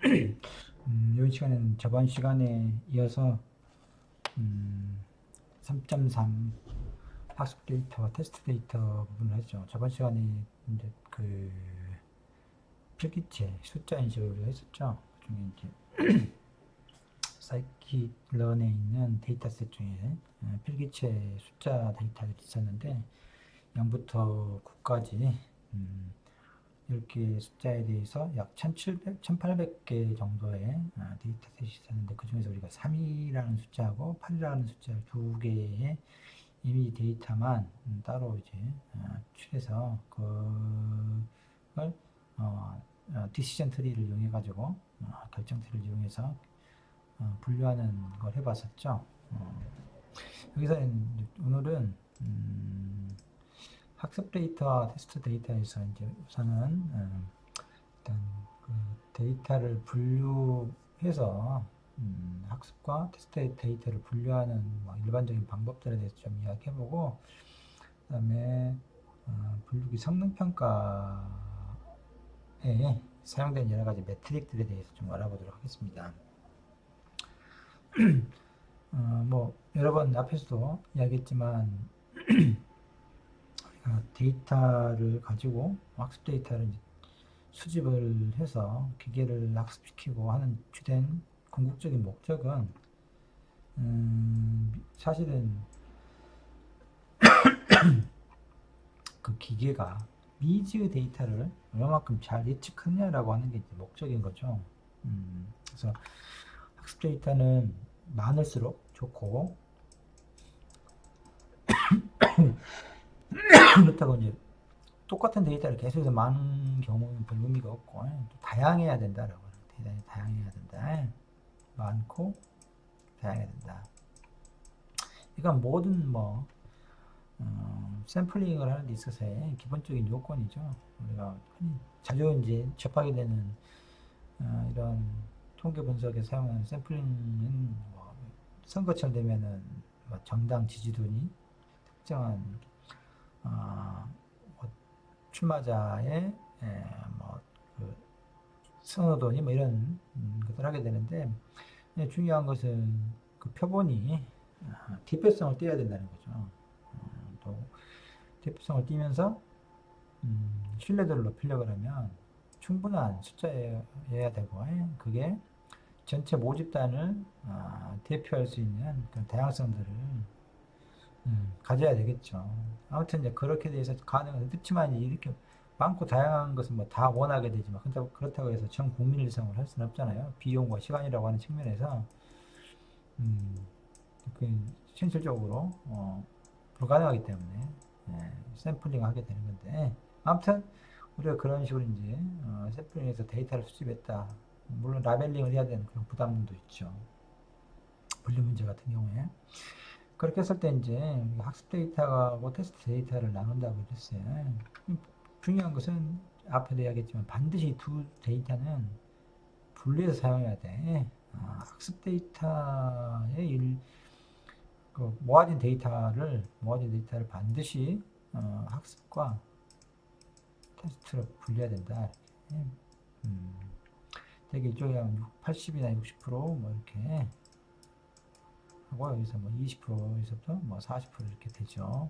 이번 시간에는 저번 시간에 이어서 3.3 학습 데이터와 테스트 데이터 부분을 했죠. 저번 시간에 이제 그 필기체 숫자 인식을 했었죠. 그중에 이제 사이키런에 있는 데이터셋 중에 필기체 숫자 데이터들이 있었는데 0부터 9까지 이렇게 숫자에 대해서 약 1700, 1800개 정도의 데이터셋이 있었는데 그 중에서 우리가 3이라는 숫자하고 8이라는 숫자 두 개의 이미 데이터만 따로 이제 추려서 그걸 디시전 트리를 이용해 가지고 결정 트리를 이용해서 분류하는 걸 해봤었죠. 여기서 오늘은 학습 데이터와 테스트 데이터에서 이제 우선은 일단 그 데이터를 분류해서 학습과 테스트 데이터를 분류하는 일반적인 방법들에 대해서 좀 이야기해보고 그다음에 분류기 성능 평가에 사용된 여러 가지 매트릭들에 대해서 좀 알아보도록 하겠습니다. 뭐 여러 번 앞에서도 이야기했지만 데이터를 가지고 학습 데이터를 수집을 해서 기계를 학습시키고 하는 주된 궁극적인 목적은 사실은 그 기계가 미지의 데이터를 얼마만큼 잘 예측하느냐라고 하는 게 이제 목적인 거죠. 그래서 학습 데이터는 많을수록 좋고 그렇다고 이제 똑같은 데이터를 계속해서 많은 경우는 별 의미가 없고 또 다양해야 된다라고 대단히 다양해야 된다. 많고 다양해야 된다. 이건 모든 샘플링을 하는 데 있어서의 기본적인 요건이죠. 우리가 자주 이제 접하게 되는 이런 통계 분석에 사용하는 샘플링은 선거철 되면은 정당 지지도니 특정한 출마자의 그 선호도니 이런 것들 하게 되는데 중요한 것은 그 표본이 대표성을 띄어야 된다는 거죠. 또 대표성을 띄면서 신뢰도를 높이려고 하면 충분한 숫자여야 되고 그게 전체 모집단을 대표할 수 있는 그런 다양성들을 가져야 되겠죠. 아무튼 이제 그렇게 돼서 가능은 그렇지만 이렇게 많고 다양한 것은 뭐 다 원하게 되지만 그렇다고 해서 전 국민을 이상을 할 수는 없잖아요. 비용과 시간이라고 하는 측면에서 그 현실적으로 불가능하기 때문에 샘플링 하게 되는 건데 아무튼 우리가 그런 식으로 이제 샘플링에서 데이터를 수집했다. 물론 라벨링을 해야 되는 그런 부담도 있죠. 분류 문제 같은 경우에 그렇게 했을 때 이제 학습 데이터하고 테스트 데이터를 나눈다고 그랬어요. 중요한 것은 앞에도 이야기했지만 반드시 두 데이터는 분리해서 사용해야 돼. 학습 데이터의 모아진 데이터를 반드시 학습과 테스트로 분리해야 된다. 되게 이쪽에 한 80이나 60% 이렇게 하고 여기서 20%에서부터 40% 이렇게 되죠.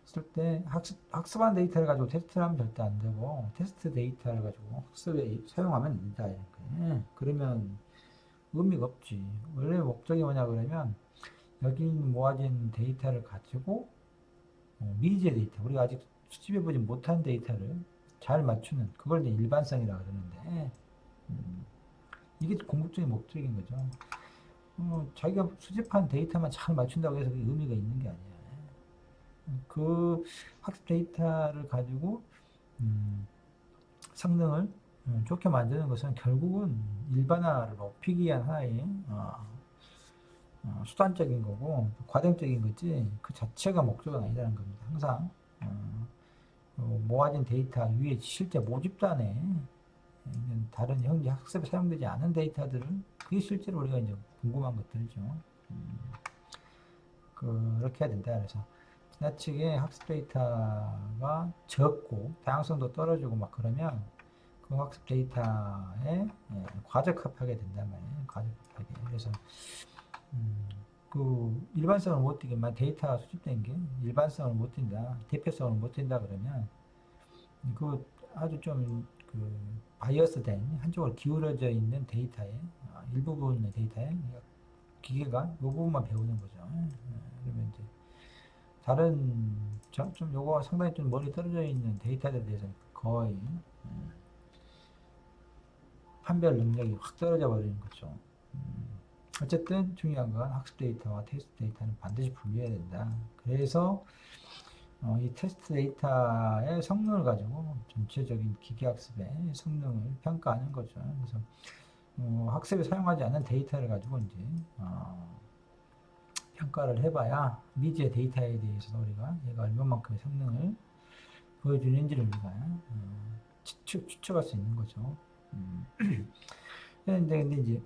했을 때 학습한 데이터를 가지고 테스트를 하면 절대 안 되고 테스트 데이터를 가지고 학습에 사용하면 된다. 이렇게. 그러면 의미가 없지. 원래 목적이 뭐냐 그러면 여기 모아진 데이터를 가지고 미지의 데이터, 우리가 아직 수집해보지 못한 데이터를 잘 맞추는 그걸 이제 일반성이라고 그러는데 이게 궁극적인 목적인 거죠. 자기가 수집한 데이터만 잘 맞춘다고 해서 그게 의미가 있는 게 아니야. 그 학습 데이터를 가지고 성능을 좋게 만드는 것은 결국은 일반화를 높이기 위한 하나의 수단적인 거고 과정적인 거지 그 자체가 목적은 아니라는 겁니다. 항상 모아진 데이터 위에 실제 모집단에 있는 다른 현재 학습에 사용되지 않은 데이터들은 그게 실제로 우리가 이제 궁금한 것들이죠. 그렇게 해야 된다. 그래서 지나치게 학습 데이터가 적고 다양성도 떨어지고 그러면 그 학습 데이터에 과적합하게 된단 말이에요. 과적합하게. 그래서 그 일반성을 못 띄기만 데이터가 수집된 게 일반성을 못 띈다, 대표성을 못 띈다 그러면 그 아주 좀 그 바이어스된 한쪽으로 기울어져 있는 데이터에 일부분의 데이터에 기계가 이 부분만 배우는 거죠. 그러면 이제 다른 좀 요거 상당히 좀 멀리 떨어져 있는 데이터에 대해서는 거의 판별 능력이 확 떨어져 버리는 거죠. 어쨌든 중요한 건 학습 데이터와 테스트 데이터는 반드시 분리해야 된다. 그래서 이 테스트 데이터의 성능을 가지고 전체적인 기계학습의 성능을 평가하는 거죠. 그래서 학습에 사용하지 않는 데이터를 가지고 이제 평가를 해봐야 미지의 데이터에 대해서 우리가 얘가 얼마만큼의 성능을 보여주는지를 우리가 추측할 수 있는 거죠. 근데 이제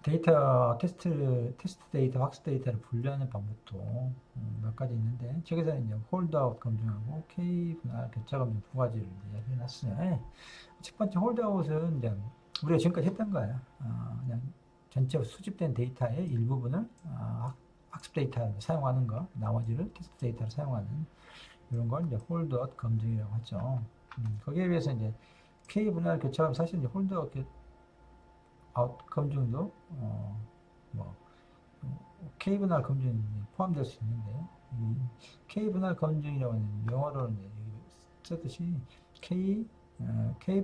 데이터 테스트 데이터, 학습 데이터를 분류하는 방법도 몇 가지 있는데 저기서는 이제 홀드아웃 검증하고 K 분할 교차 검증 두 가지를 이야기해 놨어요. 첫 번째 홀드아웃은 이제 우리가 지금까지 했던 거예요. 그냥 전체 수집된 데이터의 일부분을 학습 데이터를 사용하는 거, 나머지를 테스트 데이터를 사용하는 이런 걸 이제 홀드아웃 검증이라고 하죠. 거기에 비해서 이제 K 분할 교차하면 사실 이제 홀드아웃 검증도 뭐 K 분할 검증이 포함될 수 있는데 이 K 분할 검증이라고 하는 영어로는 쓰듯이 K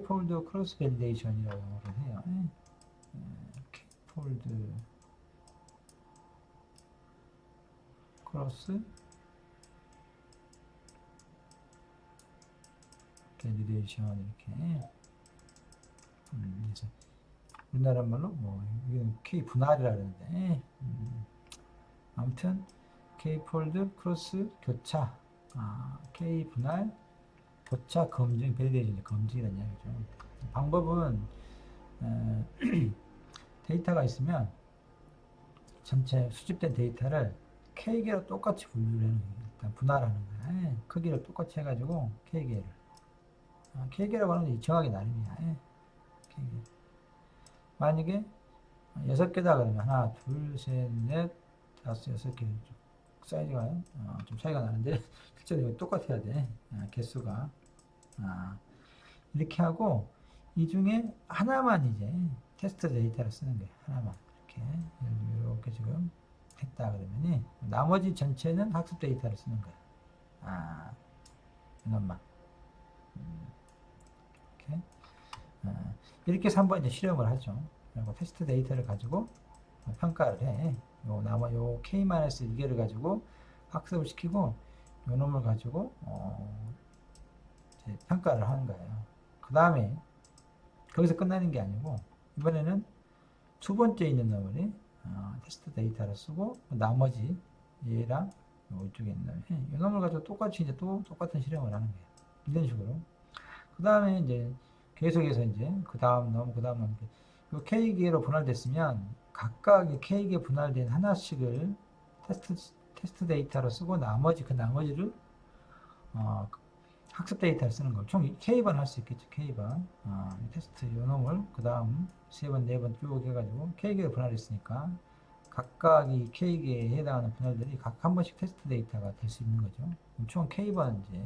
폴드 크로스 밸리데이션이라고 영어로 해요. K 폴드 크로스 밸리데이션 이렇게 그래서 우리나라 말로 뭐 이건 K 분할이라 그러는데 아무튼 K 폴드 크로스 교차 K 분할 교차 검증 밸리데이션 검증이라는 이야기죠. 방법은 데이터가 있으면 전체 수집된 데이터를 K개로 똑같이 분류를 하는 거예요. 일단 분할하는 거야. 크기를 똑같이 해가지고 K개를 K개라고 하는 게 정하기 나름이야. K개. 만약에 6개다 그러면 하나, 둘, 셋, 넷, 다섯, 6개 사이즈가 좀 차이가 나는데 실제로 똑같아야 돼. 개수가 이렇게 하고 이 중에 하나만 이제 테스트 데이터를 쓰는 거예요. 하나만 이렇게 지금 했다 그러면이 나머지 전체는 학습 데이터를 쓰는 거야. 이것만 이렇게 해서 한번 이제 실험을 하죠. 그리고 테스트 데이터를 가지고 평가를 해. 요 K-1개를 가지고 학습을 시키고 요 놈을 가지고 이제 평가를 하는 거예요. 그 다음에 거기서 끝나는 게 아니고 이번에는 두 번째 있는 놈을 테스트 데이터를 쓰고 나머지 얘랑 이쪽에 있는 이 놈을 가지고 똑같이 이제 또 똑같은 실험을 하는 거예요. 이런 식으로. 그 다음에 이제 계속해서 이제 그 다음 놈, 이 K개로 분할됐으면 각각 K개 분할된 하나씩을 테스트 데이터로 쓰고 나머지를 학습 데이터를 쓰는 걸 총 K번 할 수 있겠죠. K번 테스트 요 놈을 그 다음 3번, 4번 쭉 해가지고 K개로 분할했으니까 각각 이 K개에 해당하는 분할들이 각 한 번씩 테스트 데이터가 될 수 있는 거죠. 총 K번 이제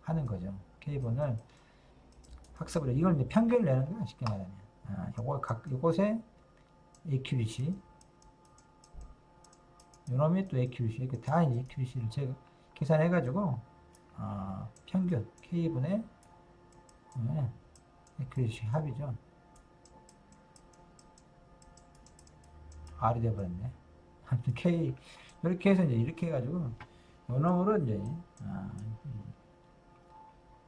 하는 거죠. K번을 학습을 해. 이걸 이제 평균을 내는 거야, 쉽게 말하면. 요것의 accuracy, 요놈이 또 accuracy, 이렇게 다 이제 accuracy를 제가 계산해가지고, 평균, K분의, accuracy 합이죠. R이 되어버렸네. 아무튼 K, 이렇게 해서 이제 이렇게 해가지고, 요놈으로 이제,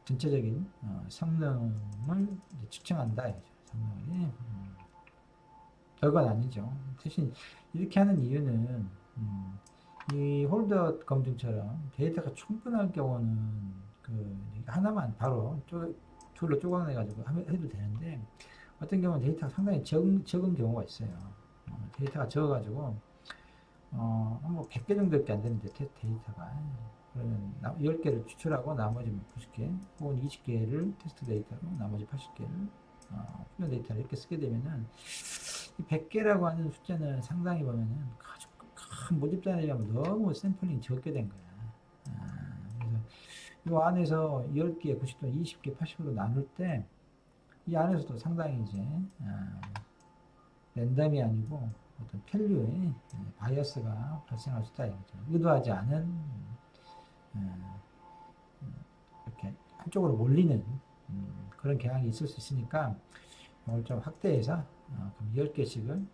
전체적인 성능을 이제 측정한다. 성능이 별건 아니죠. 대신 이렇게 하는 이유는 이 홀더 검증처럼 데이터가 충분할 경우는 그 하나만 바로 줄로 쪼각내 가지고 해도 되는데 어떤 경우는 데이터가 상당히 적은 경우가 있어요. 데이터가 적어가지고 뭐 100개 정도밖에 안 되는데 데이터가 그러면 10개를 추출하고 나머지 90개 혹은 20개를 테스트 데이터로 나머지 80개를 훈련 데이터를 이렇게 쓰게 되면은 이 100개라고 하는 숫자는 상당히 보면은 아주 큰 모집단에 비하면 너무 샘플링 적게 된 거야. 그래서 이 안에서 10개, 90도, 20개, 80으로 나눌 때 이 안에서도 상당히 이제 랜덤이 아니고 어떤 밸류의 바이어스가 발생할 수 있다 이거죠. 의도하지 않은 이렇게 한쪽으로 몰리는 그런 경향이 있을 수 있으니까 이걸 좀 확대해서 그럼 10개씩을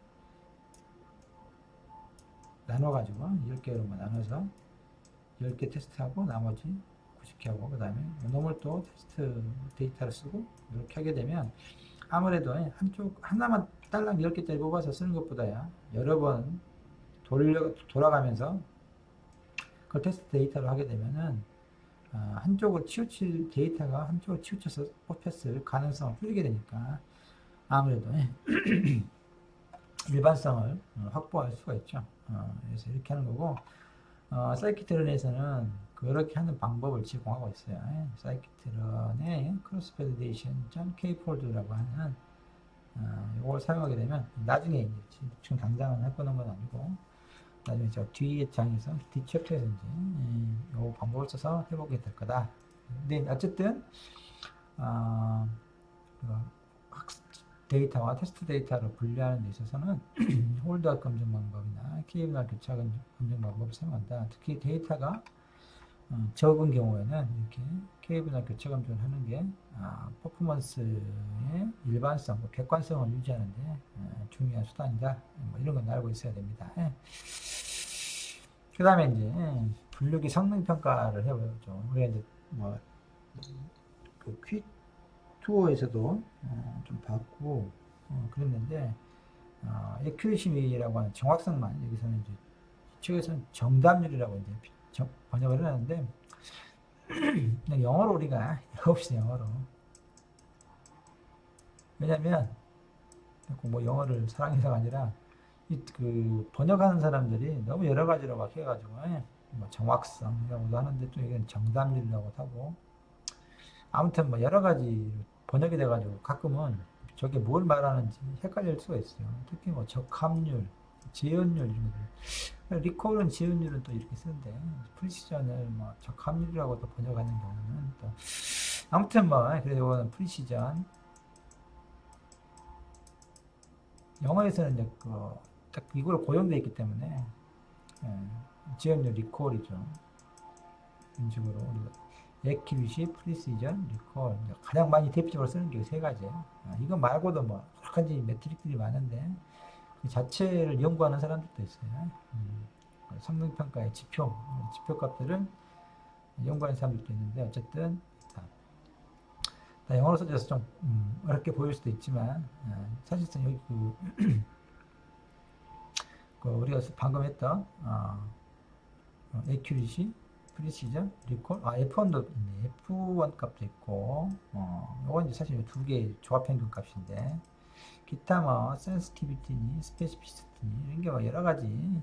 나눠가지고 10개로만 나눠서 10개 테스트하고 나머지 90개 하고 그 다음에 이놈을 또 테스트 데이터를 쓰고 이렇게 하게 되면 아무래도 한쪽 하나만 딸랑 10개짜리 뽑아서 쓰는 것보다야 여러 번 돌아가면서 그걸 테스트 데이터로 하게 되면은 한쪽을 치우칠 데이터가 한쪽을 치우쳐서 뽑혔을 가능성을 줄이게 되니까 아무래도 일반성을 확보할 수가 있죠. 그래서 이렇게 하는 거고 사이키트론에서는 그렇게 하는 방법을 제공하고 있어요. 사이키트론의 크로스 밸리데이션 K폴드라고 하는 이걸 사용하게 되면 나중에 지금 당장은 해보는 건 아니고 나중에 저 뒤에 장에서 뒷챕터에서 이제 이 방법을 써서 해보게 될 거다. 근데 어쨌든 데이터와 테스트 데이터를 분리하는 데 있어서는 홀드업 검증 방법이나 키분할 교차 검증 방법을 사용한다. 특히 데이터가 적은 경우에는 이렇게 K분할 교차 검증을 하는 게 퍼포먼스의 일반성, 객관성을 유지하는데 중요한 수단이다. 뭐 이런 건 알고 있어야 됩니다. 그 다음에 이제 분류기 성능 평가를 해보죠. 우리가 이제 그 퀴투어에서도 좀 봤고 그랬는데 에큐리시라고 하는 정확성만 여기서는 이제 이쪽에서는 정답률이라고 이제 번역을 해놨는데 그냥 영어로 우리가 없이 영어로 왜냐면 뭐 영어를 사랑해서가 아니라 그 번역하는 사람들이 너무 여러 가지로 막 해가지고 뭐 정확성이라고도 하는데 또 이건 정답률이라고 하고 아무튼 뭐 여러 가지 번역이 돼가지고 가끔은 저게 뭘 말하는지 헷갈릴 수가 있어요. 특히 뭐 적합률, 재현율 이런 것들. 리콜은 재현율은 또 이렇게 쓰는데 프리시전을 뭐 적합률이라고 또 번역하는 경우는 또 아무튼 뭐 그래서 이거는 프리시전 영어에서는 이제 딱 이걸 고용되어 있기 때문에 재현율 리콜이죠. 이런 식으로 우리가 에큐리시, 프리시전, 리콜 가장 많이 대표적으로 쓰는 게 세 가지예요. 이거 말고도 뭐 여러 가지 매트릭들이 많은데 그 자체를 연구하는 사람들도 있어요. 성능평가의 지표값들을 연구하는 사람들도 있는데 어쨌든 다 영어로 써져서 좀 어렵게 보일 수도 있지만 사실상 여기 그 우리가 방금 했던 에큐리시 프리시전, 리콜, F1도 있네. F1 값도 있고, 이건 이제 사실 두 개의 조합평균 값인데, 기타 뭐, 센시티비티니, 스페시피시티니, 이런 게 뭐 여러 가지,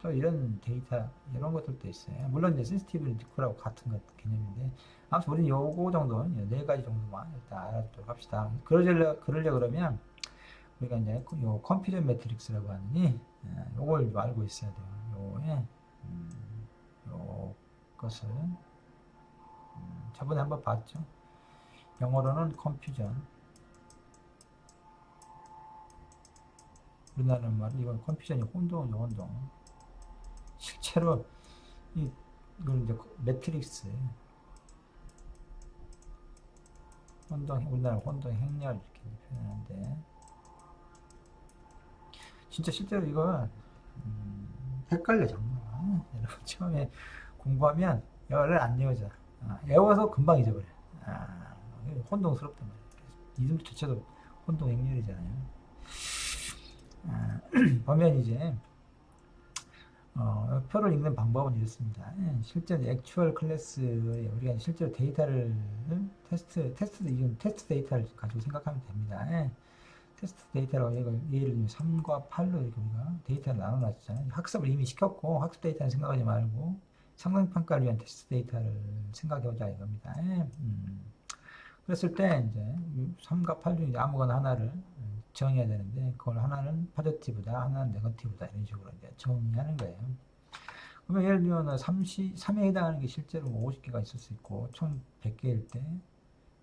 또 이런 데이터, 이런 것들도 있어요. 물론 이제 센시티비티 리콜하고 같은 것 개념인데, 아무튼 우리는 요거 정도, 네 가지 정도만 일단 알아두도록 합시다. 그러려 그러면, 우리가 이제 요 컴퓨전 매트릭스라고 하느니, 요걸 알고 있어야 돼요. 요에, 요, 것을 저번에 한번 봤죠. 영어로는 컨퓨전. 우리나라는 말 이건 컨퓨전이 혼동이죠, 혼동. 실제로 이걸 이제 매트릭스 혼동, 우리나라 혼동 행렬 이렇게 표현하는데 진짜 실제로 이거 헷갈려 정말. 여러분 처음에 공부하면 열을 안 외워져. 외워서 금방 잊어버려. 혼동스럽단 말이야. 이름 자체도 혼동 행렬이잖아요. 보면 이제 표를 읽는 방법은 이렇습니다. 실제 액추얼 클래스에 우리가 실제로 데이터를 테스트 데이터를 가지고 생각하면 됩니다. 테스트 데이터라고 예를 들면 3과 8로 이렇게 우리가 데이터를 나눠놨잖아요. 학습을 이미 시켰고 학습 데이터는 생각하지 말고 성능평가를 위한 테스트 데이터를 생각해보자 이겁니다. 그랬을 때 이제 3과 8 중에 아무거나 하나를 정해야 되는데 그걸 하나는 포지티브다, 하나는 네거티브다 이런 식으로 이제 정의하는 거예요. 그러면 예를 들면 3에 해당하는 게 실제로 50개가 있을 수 있고 총 100개일 때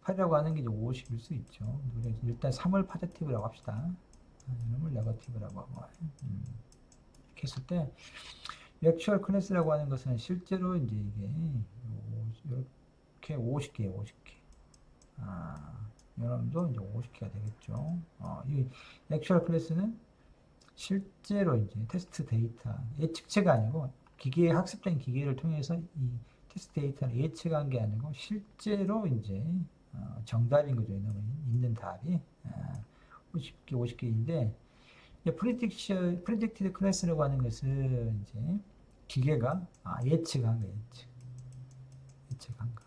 8이라고 하는 게 이제 50일 수 있죠. 일단 3을 포지티브라고 합시다. 이놈을 네거티브라고 하고 이렇게 했을 때 액츄얼 클래스라고 하는 것은 실제로 이제 이게 이렇게 50개예요, 50개. 이놈도 이제 50개가 되겠죠. 이 액츄얼 클래스는 실제로 이제 테스트 데이터, 예측체가 아니고 기계에 학습된 기계를 통해서 이 테스트 데이터를 예측한 게 아니고 실제로 이제 정답인 거죠. 이놈은 있는 답이 50개, 50개인데 프리딕티드 클래스라고 하는 것은 이제 기계가 예측한 거예요. 예측한 거.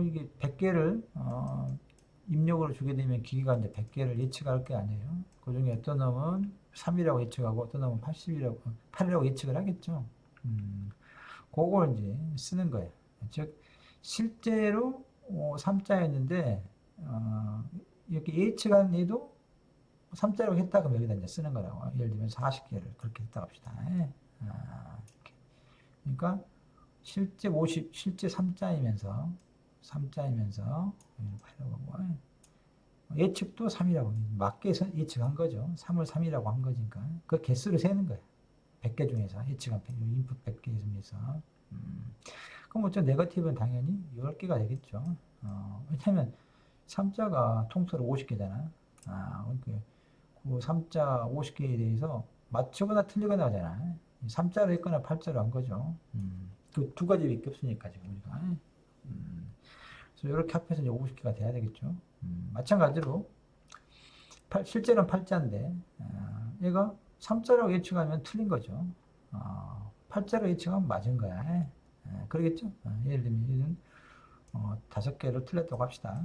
이게 100개를 입력으로 주게 되면 기계가 이제 100개를 예측할 게 아니에요. 그 중에 어떤 놈은 3이라고 예측하고 어떤 놈은 8이라고 예측을 하겠죠. 그걸 이제 쓰는 거예요. 즉, 실제로 3자였는데, 이렇게 예측한 애도 3자라고 했다 그러면 여기다 이제 쓰는 거라고. 예를 들면 40개를 그렇게 했다 합시다. 그러니까 실제 3자이면서 예측도 3이라고 맞게 예측한 거죠. 3을 3이라고 한 거니까 그 개수를 세는 거예요. 100개 중에서 예측한 인풋 100개 중에서 그럼 어쩌 네거티브는 당연히 10개가 되겠죠. 왜냐면 3자가 통째로 50개잖아. 그 3자 50개에 대해서 맞추거나 틀리거나 하잖아. 3자로 했거나 8자로 한 거죠. 그 두 가지밖에 없으니까 지금 우리가. 그래서 이렇게 합해서 이제 50개가 돼야 되겠죠. 마찬가지로 실제로는 8자인데 얘가 3자라고 예측하면 틀린 거죠. 8자로 예측하면 맞은 거야. 그러겠죠? 예를 들면 얘는 5개를 틀렸다고 합시다.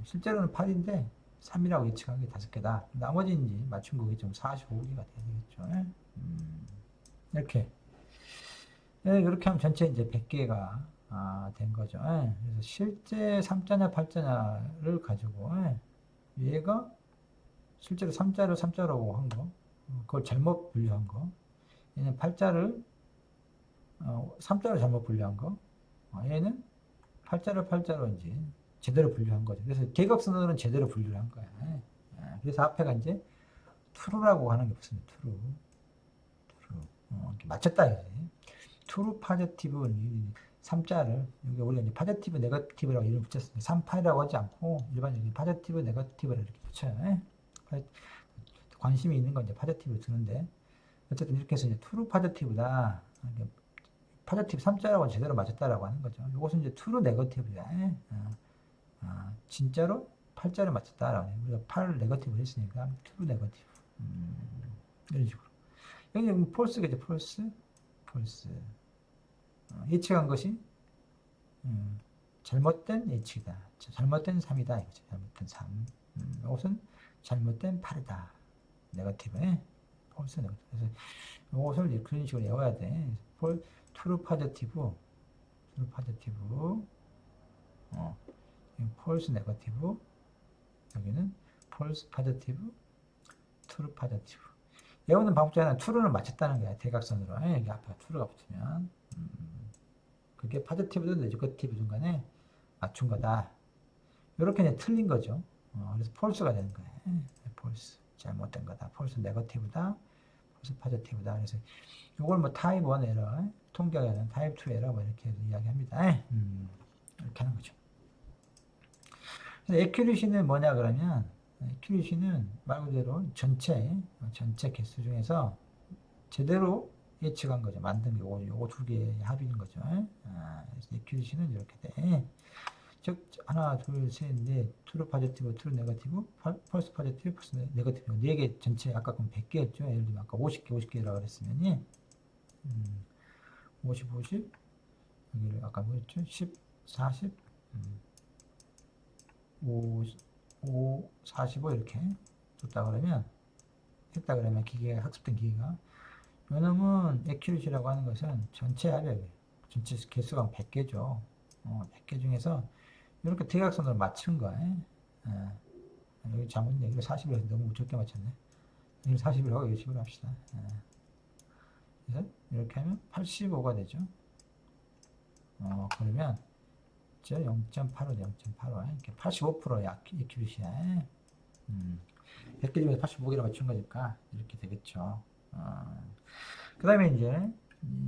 실제로는 8인데 3이라고 예측한 게 5개다. 나머지는 이제 맞춘 거겠죠. 45개가 돼야 되겠죠. 이렇게. 이렇게 하면 전체 이제 100개가 된 거죠. 그래서 실제 3자냐 8자냐를 가지고 얘가 실제로 3자로 한 거, 그걸 잘못 분류한 거, 얘는 8자를 3자로 잘못 분류한 거, 얘는 8자로 이제 제대로 분류한 거죠. 그래서 대각선으로는 제대로 분류를 한 거야. 그래서 앞에가 이제 true라고 하는 게 붙습니다. true. 맞췄다 이거지. true positive 3자를 여기 우리가 이제 positive negative라고 이름 붙였습니다. 3, 8이라고 하지 않고 일반적인 positive negative를 이렇게 붙여요. 관심이 있는 건 이제 positive를 두는데 어쨌든 이렇게 해서 이제 true positive다. positive 3자라고 제대로 맞았다라고 하는 거죠. 이것은 이제 true negative야. 진짜로 8자를 맞췄다라고 해요. 우리가 8을 네거티브 했으니까 true negative. 이런 식으로. 여기 false겠죠. false. 예측한 것이 잘못된 예측이다. 잘못된 3이다. 이거죠. 잘못된 3. 이것은 잘못된 8이다. 네거티브에 false 네거티브. 그래서 이것을 그런 식으로 외워야 돼. true positive, false negative, 여기는 false positive, true positive. 외우는 방법 중에 하나는 true를 맞췄다는 거야. 대각선으로. 여기 앞에 true가 붙으면. 그게 positive든 negative든 간에 맞춘 거다. 이렇게 이제 틀린 거죠. 그래서 false가 되는 거예요. false. 잘못된 거다. false negative다. false positive다. 그래서 이걸 뭐 type 1 에러, 통계하는 type 2 에러 뭐 이렇게 이야기합니다. 이렇게 하는 거죠. 그래서 accuracy는 뭐냐 그러면 accuracy는 말 그대로 전체 개수 중에서 제대로 예측한 거죠. 만든 게 요거 두 개의 합인 거죠. 그래서 accuracy는 이렇게 돼. 즉 하나, 둘, 셋, 넷, true positive, true negative, false positive, false negative 네 개 전체 아까 그럼 100개였죠. 예를 들면 아까 50개라고 그랬으면 50, 여기를 아까 뭐였죠? 10, 40, 5, 45 이렇게 줬다 그러면 했다 그러면 학습된 기계가 요놈은 에큐리시라고 하는 것은 전체 합이에요. 전체 개수가 100개죠. 100개 중에서 이렇게 대각선으로 맞춘 거예요. 여기 잘못 여기를 40을 해서 너무 적게 맞췄네. 여기를 40을 하고 60을 합시다. 그래서 이렇게 하면 85가 되죠. 그러면 0.85, 0.85 이렇게 85%의 에큐리시야. 100개 중에서 85개를 맞춘 거니까 이렇게 되겠죠. 그 다음에 이제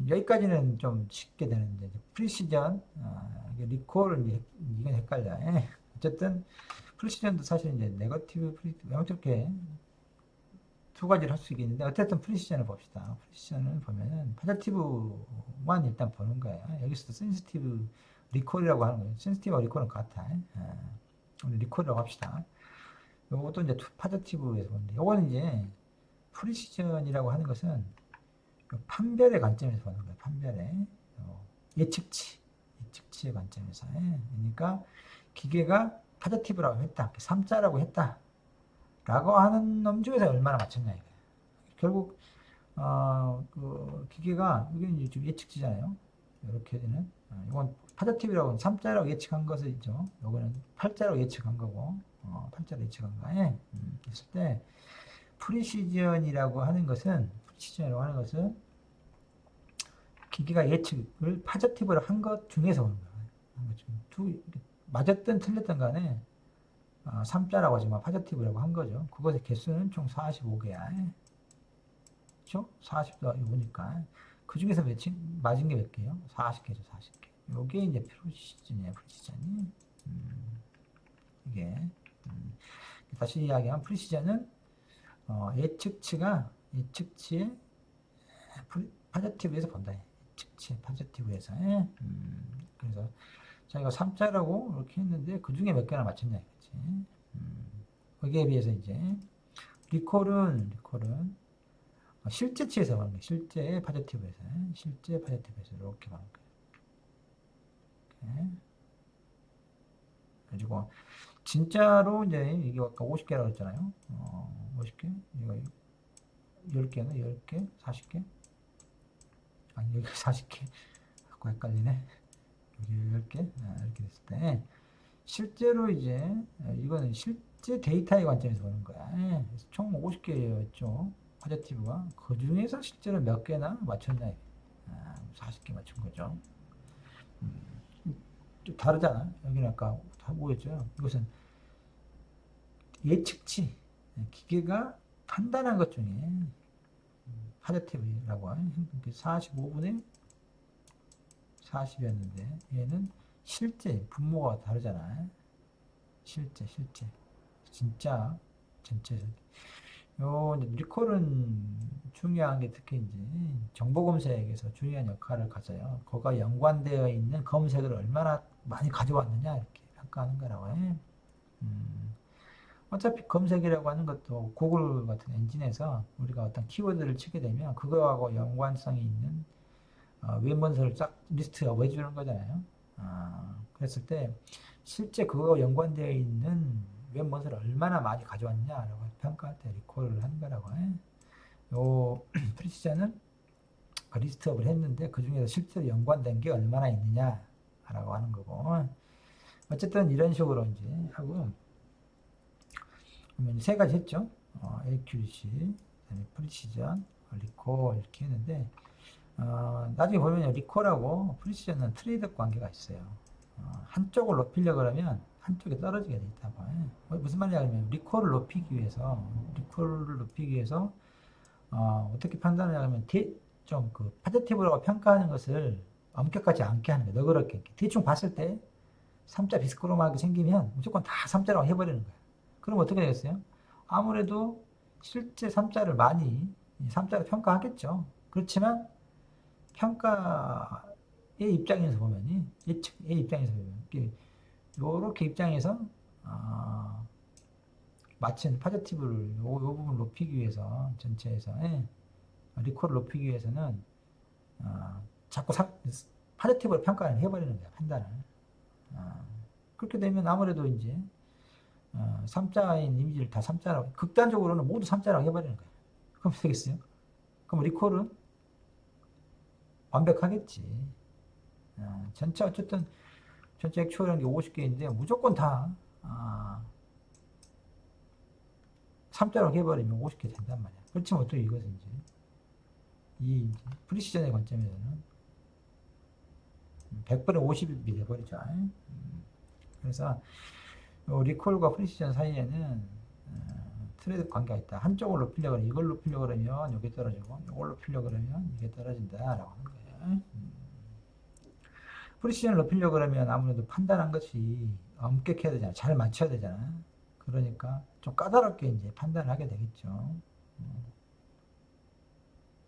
여기까지는 좀 쉽게 되는데 프리시전, 리콜 이건 헷갈려. 어쨌든 프리시전도 사실 이제 네거티브 이렇게 두 가지를 할 수 있겠는데 어쨌든 프리시전을 봅시다. 프리시전을 보면은 포지티브만 일단 보는 거예요. 여기서도 센시티브 리콜이라고 하는 거예요. 센시티브와 리콜은 같아. 우리 리콜이라고 합시다. 요것도 이제 포지티브에서 보는데 요거는 이제 프리시전이라고 하는 것은 판별의 관점에서 보는 거예요. 판별의 예측치의 관점에서. 그러니까 기계가 포지티브라고 했다, 3자라고 했다 라고 하는 놈 중에서 얼마나 맞췄냐 이거예요. 결국 그 기계가 이게 이제 좀 예측치잖아요. 이렇게 되는 이건 포지티브라고 3자라고 예측한 것이죠. 요거는 8자라고 예측한 거고 8자로 예측한 거에 있을 때 프리시전이라고 하는 것은 기계가 예측을 포지티브로 한 것 중에서 오는 거예요. 맞았든 틀렸든 간에 3자라고 하지만 포지티브라고 한 거죠. 그것의 개수는 총 45개야. 그렇죠? 45니까 그 중에서 맞은 게 몇 개요? 40개죠, 40개. 요게 이제 프리시전이에요, 프리시전이. 이게 다시 이야기하면 프리시전은 예측치의 포지티브에서 본다. 예측치의 포지티브에서. 그래서 자기가 3자라고 이렇게 했는데 그 중에 몇 개나 맞췄냐 이거지. 거기에 비해서 이제 리콜은 실제치에서 보는 거예요. 실제 포지티브에서 이렇게 보는 거예요. 그리고 진짜로 이제 이게 아까 50개라고 했잖아요. 50개? 이거 10개나 10개? 40개? 아니 여기 40개. 자꾸 헷갈리네. 여기 10개? 이렇게 됐을 때 실제로 이제 이거는 실제 데이터의 관점에서 보는 거야. 그래서 총 50개였죠. 포지티브가. 그 중에서 실제로 몇 개나 맞췄냐. 40개 맞춘 거죠. 좀 다르잖아. 여기는 아까 다 뭐였죠? 이것은 예측치. 기계가 판단한 것 중에 포지티브라고 하는 45분의 40이었는데 얘는 실제 분모가 다르잖아. 실제 진짜 전체. 요 리콜은 중요한 게 특히 이제 정보 검색에서 중요한 역할을 가져요. 그거가 연관되어 있는 검색을 얼마나 많이 가져왔느냐 이렇게 평가하는 거라고 해. 어차피 검색이라고 하는 것도 구글 같은 엔진에서 우리가 어떤 키워드를 치게 되면 그거하고 연관성이 있는 웹문서를 쫙 리스트업 해주는 거잖아요. 그랬을 때 실제 그거와 연관되어 있는 웹문서를 얼마나 많이 가져왔냐라고 평가할 때 리콜을 하는 거라고 해. 요 프리시전은 리스트업을 했는데 그 중에서 실제로 연관된 게 얼마나 있느냐라고 하는 거고. 어쨌든 이런 식으로 이제 하고 그러면 세 가지 했죠. accuracy, 프리시전, 리콜 이렇게 했는데 나중에 보면 리콜하고 프리시전은 트레이드 관계가 있어요. 한쪽을 높이려고 그러면 한쪽에 떨어지게 돼 있다고. 무슨 말이냐면 리콜을 높이기 위해서 어떻게 판단을 하냐면 좀 그 포지티브라고 평가하는 것을 엄격하지 않게 하는 거예요. 너그럽게 대충 봤을 때 3자 비스크롬하게 생기면 무조건 다 3자라고 해버리는 거예요. 그럼 어떻게 되겠어요? 아무래도 실제 3자를 많이 3자로 평가하겠죠. 그렇지만 평가의 입장에서 보면 예측의 입장에서 보면 요렇게 입장에서 마친 포지티브를 요 부분을 높이기 위해서 전체에서 리콜을 높이기 위해서는 자꾸 포지티브로 평가를 해버리는 거야. 판단을. 그렇게 되면 아무래도 이제 3자인 이미지를 다 3자라고 극단적으로는 모두 3자라고 해버리는 거야. 그럼 되겠어요? 그럼 리콜은 완벽하겠지. 전체 어쨌든 전체 액추얼이라는 게 50개인데 무조건 다 3자로 해버리면 50개 된단 말이야. 그렇지만 어떻게 이것은 이제 프리시전의 관점에서는 100분의 50이 돼버리죠. 그래서 리콜과 프리시전 사이에는 트레이드 관계가 있다. 한쪽을 높이려고 그러면 이걸 높이려고 그러면 이게 떨어지고 이걸 높이려고 그러면 이게 떨어진다라고 하는 거예요. 프리시전을 높이려고 그러면 아무래도 판단한 것이 엄격해야 되잖아. 잘 맞춰야 되잖아. 그러니까 좀 까다롭게 이제 판단을 하게 되겠죠.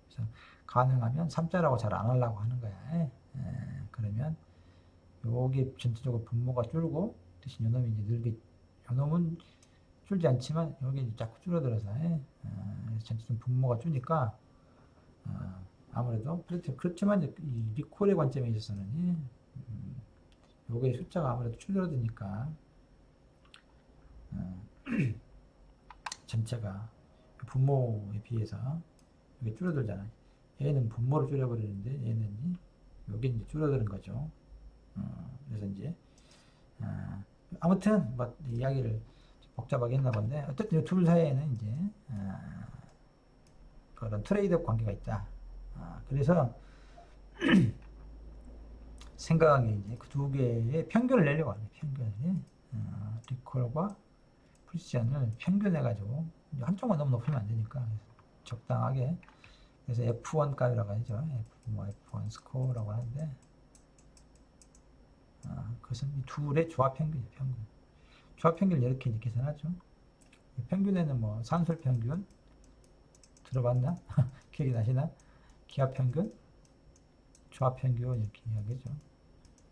그래서 가능하면 3자라고 잘 안 하려고 하는 거야. 그러면 여기 전체적으로 분모가 줄고 대신 요놈이 이제 늘게, 요놈은 줄지 않지만 여기 이제 자꾸 줄어들어서 전체적으로 분모가 주니까 아무래도 그렇지만 이 리콜의 관점에 있어서는 요게 숫자가 아무래도 줄어드니까 전체가 분모에 비해서 이게 줄어들잖아. 얘는 분모를 줄여버리는데 얘는 여기 이제 줄어드는 거죠. 그래서 이제 아무튼 뭐 이야기를 복잡하게 했나 본데 어쨌든 이 둘 사이에는 이제 그런 트레이드 관계가 있다. 그래서 생각하기에 이제 그 두 개의 평균을 내려고 하네. 평균을 리콜과 프리시전을 평균해가지고 한쪽만 너무 높이면 안 되니까 적당하게. 그래서 F1 값이라고 하죠. F1 스코어라고 하는데 그것은 이 둘의 조합 평균이에요. 평균. 조합 평균을 이렇게 계산하죠. 평균에는 뭐 산술 평균 들어봤나? 기억이 나시나? 기압 평균, 조합 평균 이렇게 이야기하죠.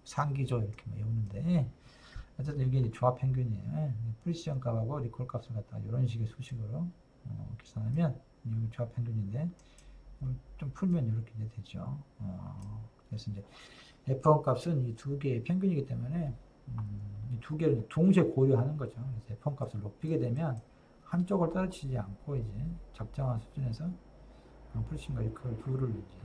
상기조 이렇게 뭐 외우는데 어쨌든 이게 조합 평균이에요. 프리시전 값하고 리콜 값을 갖다가 이런 식의 수식으로 계산하면 여기 조합 평균인데 좀 풀면 이렇게 되죠. 그래서 이제 F1 값은 이 두 개의 평균이기 때문에 이 두 개를 동시에 고려하는 거죠. 그래서 F1 값을 높이게 되면 한쪽을 떨어지지 않고 이제 적정한 수준에서 프리시전과 리콜 둘을 이제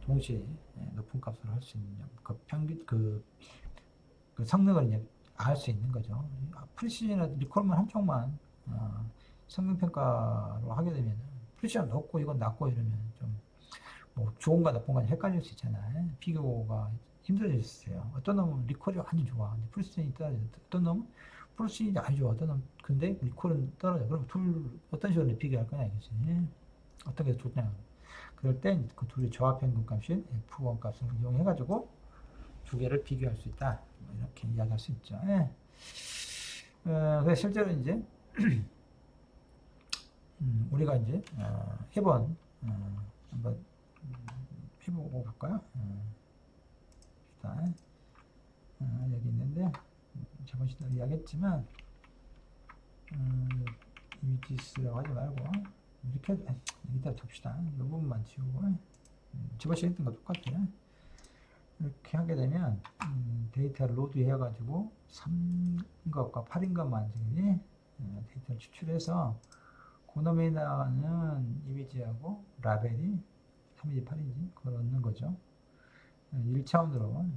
동시에 높은 값으로 할 수 있는 그 평균 그 성능을 이제 알 수 있는 거죠. 프리시전이나 리콜만 한쪽만 성능 평가로 하게 되면 프리시전 높고 이건 낮고 이러면 좀 뭐 좋은가 나쁜가 헷갈릴 수 있잖아요. 비교가 힘들어질 수 있어요. 어떤 놈은 리콜이 완전 좋아. 근데 프리시전이 떨어져. 어떤 놈은 프리시전이 아주 좋아. 어떤 놈 근데 리콜은 떨어져. 그럼 둘 어떤 식으로 비교할 거냐 이거지. 어떤 게 좋냐. 그럴 때 그 둘의 조합 평균 값인 F1 값을 이용해가지고 두 개를 비교할 수 있다. 뭐 이렇게 이야기할 수 있죠. 그래서 실제로 이제 우리가 이제 해본 한번 해보고 볼까요? 일단 여기 있는데 저번 시간에 이야기했지만 이미지스라고 하지 말고 이렇게 여기다 둡시다. 이 부분만 지우고 저번 시간에 했던 거 똑같아요. 이렇게 하게 되면 데이터를 로드 해가지고 3인것과 8인것만 데이터를 추출해서 그놈에 나가는 이미지하고 라벨이 3인지 8인지 그걸 얻는 거죠. 1차원으로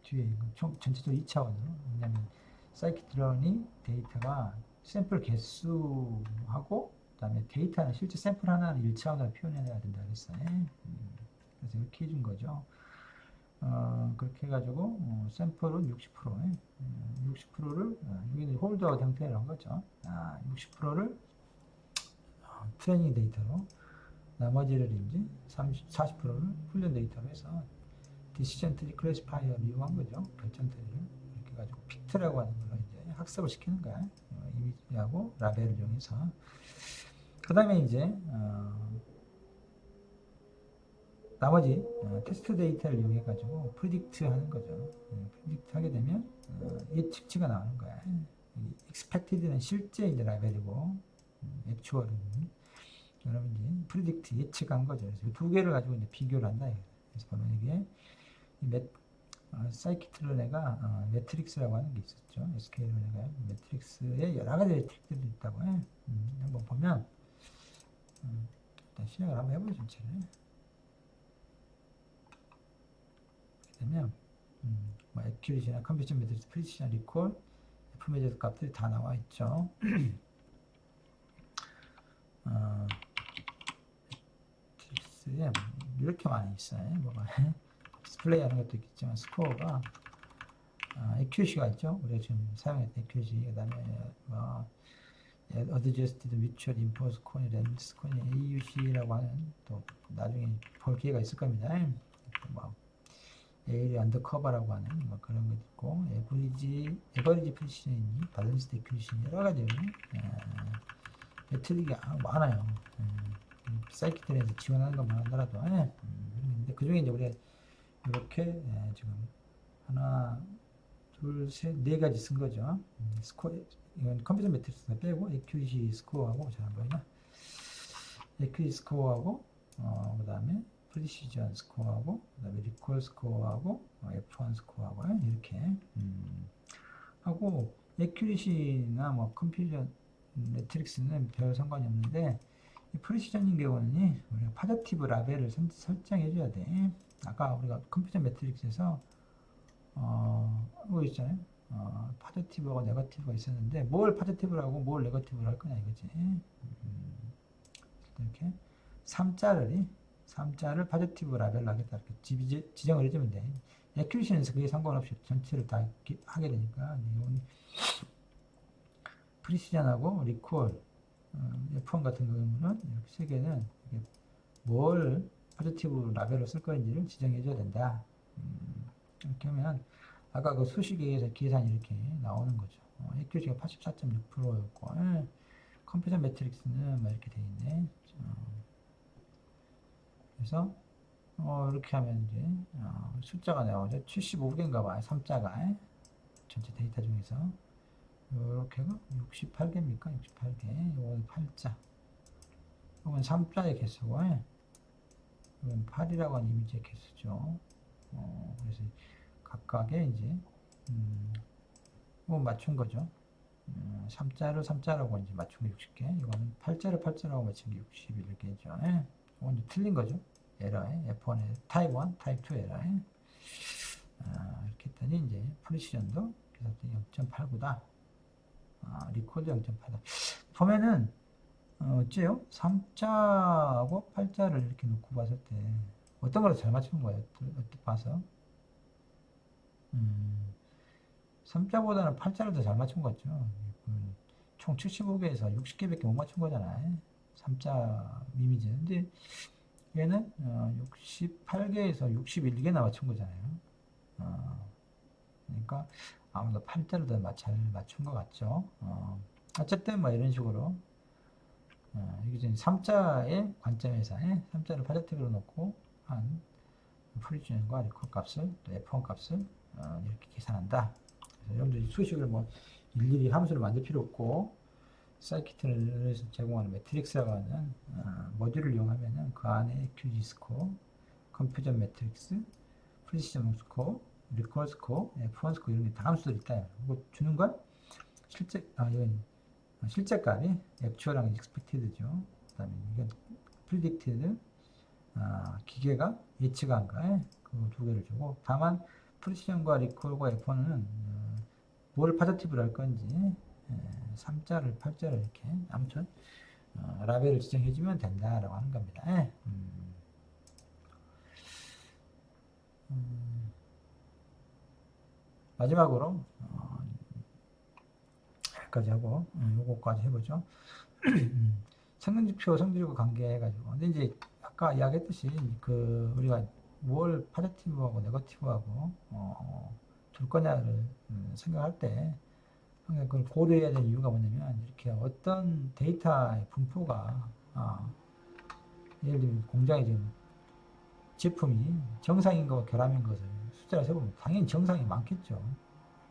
뒤에 전체적으로 2차원으로. 왜냐하면 사이키트론이 데이터가 샘플 개수하고 그 다음에 데이터는 실제 샘플 하나를 1차원으로 표현해야 된다 그랬어요. 그래서 이렇게 해준 거죠. 그렇게 해가지고 샘플은 60%를 여기는 홀드아웃 형태로 한 거죠. 60%를 트레이닝 데이터로 나머지를 이제 40%를 훈련 데이터로 해서 디시전 트리 클래시파이어를 이용한 거죠. 결정 트리를 이렇게 해가지고 픽트라고 하는 걸로 이제 학습을 시키는 거야. 이미지하고 라벨을 이용해서. 그 다음에 이제 나머지 테스트 데이터를 이용해 가지고 프리딕트 하는 거죠. 프리딕트 하게 되면 예측치가 나오는 거야. expected는 실제 이제 라벨이고 액추얼은 여러분 이제 프리딕트 예측한 거죠. 그래서 두 개를 가지고 이제 비교를 한다. 그래서 바로 이게 사이키트론에가 매트릭스라고 하는 게 있었죠. SK론에가 매트릭스에 여러 가지 매트릭들이 있다고 해. 한번 보면 일단 시작을 한번 해보죠 전체를. 되면 뭐 액큐리시나 컴퓨전 매트릭스, 프리시전, 리콜, F 매저드 값들이 다 나와 있죠. 매트릭스에 이렇게 많이 있어요. 뭐가 디스플레이 하는 것도 있겠지만 스코어가 accuracy가 있죠. 우리가 지금 사용했던 accuracy, 그 다음에 뭐 adjusted mutual impulse coin, random coin, AUC라고 하는 또 나중에 볼 기회가 있을 겁니다. 뭐 area undercover라고 하는 뭐 그런 것 있고, average precision이, balanced accuracy 여러 가지 메트릭이 많아요. 사이키트에서 지원하는 것만 하더라도 근데 그 중에 이제 우리가 이렇게 지금 하나, 둘, 셋, 네 가지 쓴 거죠. 스코어, 이건 컴퓨터 매트릭스 빼고 액큐리시 스코어하고 잘 안 보이나? 액큐리시 스코어하고 그 다음에 프리시전 스코어하고 그 다음에 리콜 스코어하고 F1 스코어하고 이렇게 하고 액큐리시나 뭐 컴퓨터 매트릭스는 별 상관이 없는데 이 프리시전인 경우는 우리가 파저티브 라벨을 설정해 줘야 돼. 아까 우리가 컴퓨터 매트릭스에서 이거 있잖아요. 파저티브하고 네거티브가 있었는데 뭘 파저티브라고 뭘 네거티브를 할 거냐 이거지. 이렇게 3자를 파저티브 라벨로 하겠다 이렇게 지정을 해주면 돼. 액큐리시는 그게 상관없이 전체를 다 하게 되니까 프리시전하고 리콜, F1 같은 경우는 이렇게 세 개는 뭘 파저티브 라벨로 쓸 건지를 지정해 줘야 된다. 이렇게 하면 아까 그 수식에서 계산이 이렇게 나오는 거죠. 액큐리시가 84.6%였고 컴퓨터 매트릭스는 뭐 이렇게 돼 있네. 그래서 이렇게 하면 이제 숫자가 나오죠. 75개인가 봐요. 3자가 전체 데이터 중에서 이렇게가 68개입니까? 68개. 이건 8자. 이건 3자의 개수고 이건 8이라고 하는 이미지의 개수죠. 그래서 각각의 이제 뭐 맞춘 거죠. 3자를 3자라고 이제 맞춘 게 60개. 이거는 8자를 8자라고 맞춘 게 61개죠. 이건 이제 틀린 거죠. 에러에 F1에 타입 1, 타입 2 에러에 이렇게 했더니 이제 프리시전도 그래서 0.89다. 리콜도 0.8다. 보면은 어째요? 3자하고 8자를 이렇게 놓고 봤을 때 어떤 걸 잘 맞추는 거예요? 어떻게 봐서? 3자보다는 8자를 더 잘 맞춘 것 같죠? 총 75개에서 60개밖에 못 맞춘 거잖아요. 3자 이미지. 근데 얘는 68개에서 61개나 맞춘 거잖아요. 그러니까 아무래도 8자를 더 잘 맞춘 것 같죠. 어쨌든 뭐 이런 식으로 이게 지금 3자의 관점에서 3자를 파저티브로 놓고 한 프리지언과 리콜 값을 또 F1 값을 이렇게 계산한다. 그래서 여러분들이 수식을 뭐 일일이 함수를 만들 필요 없고 사이키트를 제공하는 매트릭스라고 하는 모듈을 이용하면은 그 안에 QG 스코어, 컴퓨전 매트릭스, 프리시전 스코어, 리콜 스코어, F1 스코어 이런 게 다 함수들이 있다. 이거 주는 건 이건 실제 값이 액추얼랑 익스펙티드죠. 그다음에 이건 프리딕티드 기계가 예측한 거 그 두 개를 주고 다만 프리시전과 리콜과 F1은 뭘 파저티브로 할 건지 3자를 8자를 이렇게 아무튼 라벨을 지정해 주면 된다라고 하는 겁니다. 마지막으로 여기까지 하고 요거까지 해보죠. 성능지표 성질과 관계해가지고 근데 이제 아까 이야기했듯이 그 우리가 뭘 파저티브하고 네거티브하고 줄 거냐를 생각할 때 그걸 고려해야 되는 이유가 뭐냐면 이렇게 어떤 데이터의 분포가 예를 들면 공장에 지금 제품이 정상인 것과 결함인 것을 숫자를 세보면 당연히 정상이 많겠죠.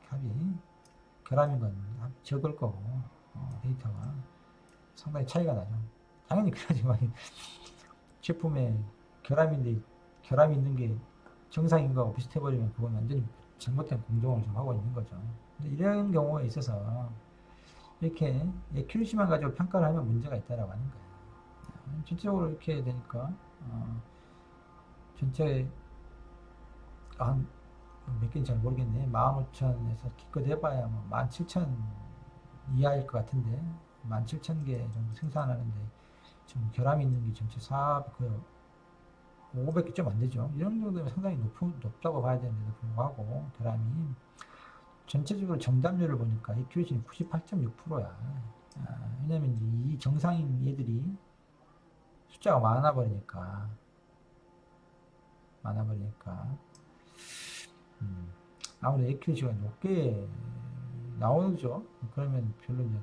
값이 결함인 건 적을 거고 데이터가 상당히 차이가 나죠. 당연히 그러지만 제품에 결함인데 결함이 있는 게 정상인 거하고 비슷해버리면 그건 완전히 잘못된 공정을 좀 하고 있는 거죠. 근데 이런 경우에 있어서 이렇게 액큐리시만 가지고 평가를 하면 문제가 있다라고 하는 거예요. 전체적으로 이렇게 되니까 전체 한 몇 개인지 잘 모르겠네. 15,000에서 기껏 해봐야 뭐 17,000 이하일 것 같은데 17,000개 정도 생산하는데 지금 결함이 있는 게 전체 500개 좀 안 되죠. 이런 정도면 상당히 높다고 봐야 되는데도 불구하고 결함이 전체적으로 정답률을 보니까 액큐레이션이 98.6%야. 왜냐면 이제 이 정상인 얘들이 숫자가 많아버리니까 아무래도 액큐레이시가 높게 나오죠. 그러면 별로 이제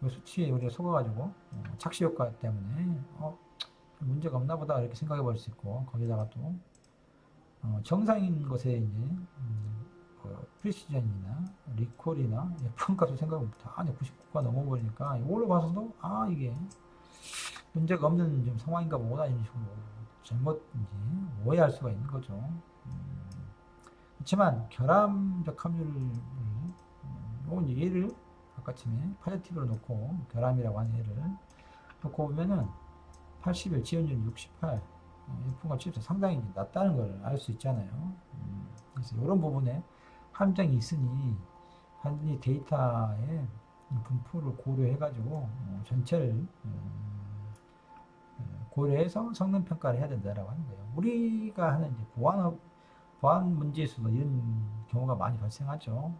그 수치에 우리가 속아가지고 착시 효과 때문에 문제가 없나 보다 이렇게 생각해 볼 수 있고 거기다가 또 정상인 것에 이제 프리시전이나 리콜이나 F1 값을 생각하면 다 99가 넘어버리니까 이걸로 봐서도 이게 문제가 없는 좀 상황인가 보다 이런 식으로 잘못 이제 오해할 수가 있는 거죠. 그렇지만 결함적 함유를 요건 이제 얘를 아까쯤에 파지티브로 놓고 결함이라고 하는 얘를 놓고 보면은 81 지연율 68 F가 74 상당히 낮다는 걸 알 수 있잖아요. 그래서 이런 부분에 함정이 있으니 단지 데이터의 분포를 고려해가지고 전체를 고려해서 성능 평가를 해야 된다라고 하는 거예요. 우리가 하는 이제 보안 문제에서도 이런 경우가 많이 발생하죠.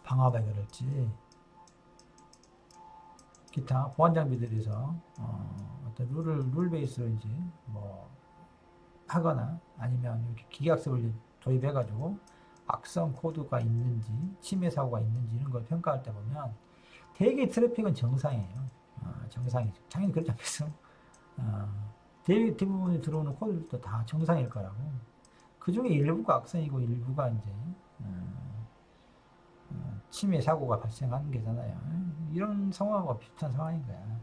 방화벽이랄지 기타 보안 장비들에서 어떤 룰 베이스로 이제 뭐 하거나 아니면 이렇게 기계학습을 도입해가지고 악성 코드가 있는지 침해 사고가 있는지 이런 걸 평가할 때 보면 대개 트래픽은 정상이에요. 정상이죠. 당연히 그렇지 않겠어? 대부분이 들어오는 코드들도 다 정상일 거라고. 그 중에 일부가 악성이고 일부가 이제 침해 사고가 발생하는 게잖아요. 이런 상황과 비슷한 상황인 거야.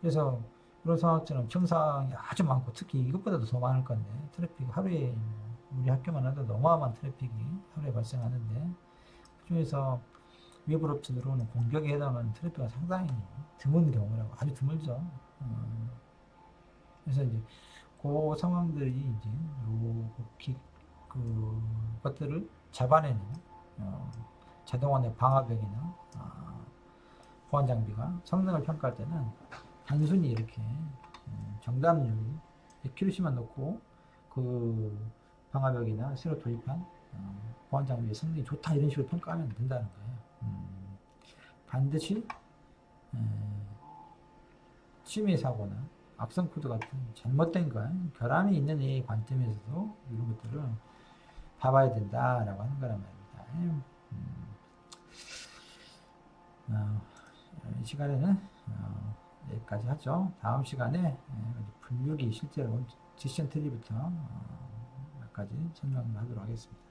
그래서 이런 상황처럼 정상이 아주 많고 특히 이것보다도 더 많을 건데 트래픽 하루에 우리 학교만 해도 어마어마한 트래픽이 하루에 발생하는데 그중에서 외부 업체 들어오는 공격에 해당하는 트래픽은 상당히 드문 경우라고 아주 드물죠. 그래서 이제 그 상황들이 이제 것들을 잡아내는 자동화의 방화벽이나 보안 장비가 성능을 평가할 때는 단순히 이렇게 정답률, 액큐리시만 놓고 그 방화벽이나 새로 도입한 보안 장비의 성능이 좋다 이런 식으로 평가하면 된다는 거예요. 반드시 침해 사고나 악성 코드 같은 잘못된 거, 결함이 있는 이 관점에서도 이런 것들을 봐봐야 된다라고 하는 거란 말입니다. 이 시간에는 여기까지 하죠. 다음 시간에 분류기 실제로 지션 트리부터 몇 가지 설명을 하도록 하겠습니다.